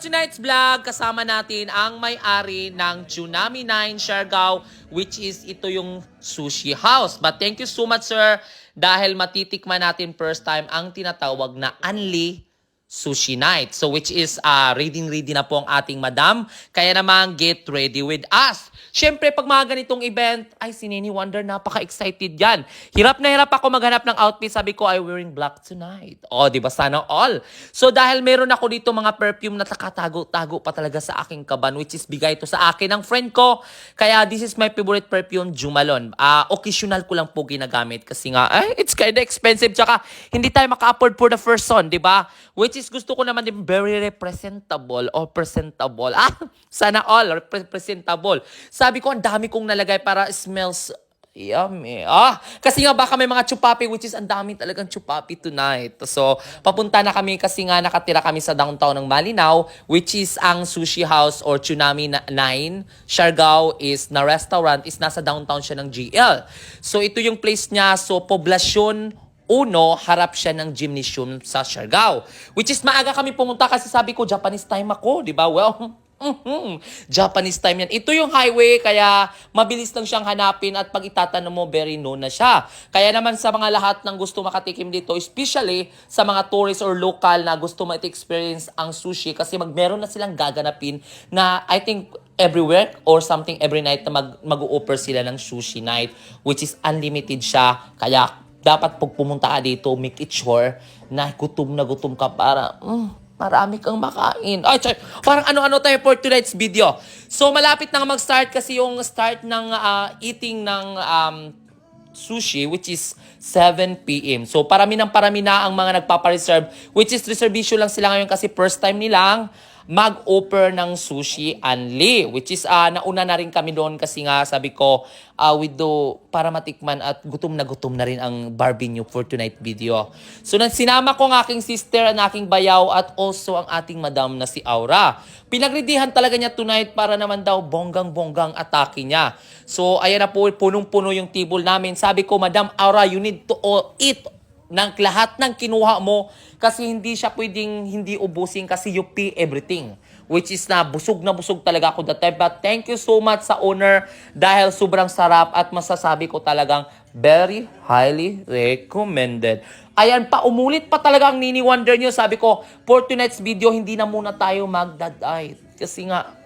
tonight's vlog, kasama natin ang may-ari ng Tsunami 9 Siargao, which is ito yung sushi house. But thank you so much, sir, dahil matitikman natin first time ang tinatawag na Unli Sushi Night. So which is ready na po ang ating madam. Kaya naman get ready with us. Siyempre pag mga ganitong event, ay si Nini Wonder napaka-excited yan. Hirap na hirap ako maghanap ng outfit. Sabi ko, I'm wearing black tonight. O, di ba sana all? So dahil meron ako dito mga perfume na nakatago-tago pa talaga sa aking kaban, which is bigay ito sa akin ng friend ko. Kaya this is my favorite perfume, Jumalon. Occasional ko lang po ginagamit kasi nga, it's kinda expensive. Tsaka hindi tayo maka-afford for the first son, di ba? Which is gusto ko naman din very representable or presentable. Sana all presentable. Sabi ko, ang dami kong nalagay para smells yummy. Kasi nga baka may mga chupapi, which is ang dami talagang chupapi tonight. So, papunta na kami kasi nga nakatira kami sa downtown ng Malinaw, which is ang sushi house or Tsunami 9 Siargao is na restaurant is nasa downtown siya ng GL. So, ito yung place niya. So, Poblasyon Uno, harap siya ng gymnasium sa Siargao. Which is maaga kami pumunta kasi sabi ko, Japanese time ako, di ba? Well, Japanese time yan. Ito yung highway, kaya mabilis lang siyang hanapin at pag itatanong mo, very known na siya. Kaya naman sa mga lahat ng gusto makatikim dito, especially sa mga tourist or local na gusto ma-experience ang sushi kasi meron na silang gaganapin na I think everywhere or something every night na mag-o-offer sila ng sushi night, which is unlimited siya. Kaya dapat pag pumunta ka dito, make it sure na gutom ka para marami kang makain. Ay, parang ano-ano tayo for tonight's video. So, malapit na mag-start kasi yung start ng eating ng sushi, which is 7 p.m. So, parami na ang mga nagpapareserve, which is reservation lang sila ngayon kasi first time nilang mag-offer ng sushi Unli, which is nauna na rin kami doon kasi nga sabi ko para matikman at gutom na rin ang barbecue for tonight video. So sinama ko ang aking sister, ang aking bayaw at also ang ating madam na si Aura. Pinagridihan talaga niya tonight para naman daw bonggang atake niya. So ayan na po, punong-puno yung table namin. Sabi ko, Madam Aura, you need to eat ng lahat ng kinuha mo kasi hindi siya pwedeng hindi ubusin kasi you pay everything. Which is na busog talaga ako that time. But thank you so much sa owner dahil sobrang sarap at masasabi ko talagang very highly recommended. Ayan pa, umulit pa talaga ang Nini Wonder nyo. Sabi ko, for tonight's video, hindi na muna tayo magdadiet. Kasi nga,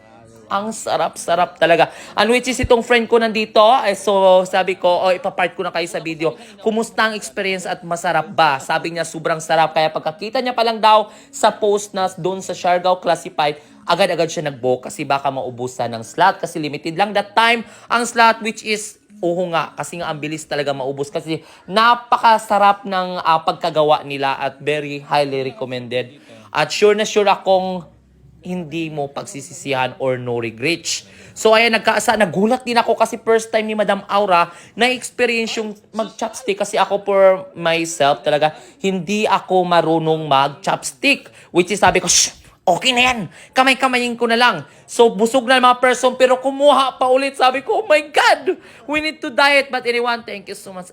ang sarap-sarap talaga. And which is itong friend ko nandito. So sabi ko, ipapart ko na kayo sa video. Kumusta ang experience at masarap ba? Sabi niya sobrang sarap. Kaya pagkakita niya pa lang daw sa post na doon sa Siargao Classified, agad-agad siya nag-book kasi baka maubusan ng slot. Kasi limited lang that time ang slot, which is nga, kasi nga ang bilis talaga maubos kasi napakasarap ng pagkagawa nila at very highly recommended. At sure na sure akong hindi mo pagsisisihan or no regrets. So ayan, nagulat din ako kasi first time ni Madam Aura na experience yung mag-chopstick kasi ako for myself talaga, hindi ako marunong mag-chopstick. Which is sabi ko, shh, okay na yan, kamay-kamayin ko na lang. So busog na mga person pero kumuha pa ulit. Sabi ko, oh my God, we need to diet. But anyone, thank you so much.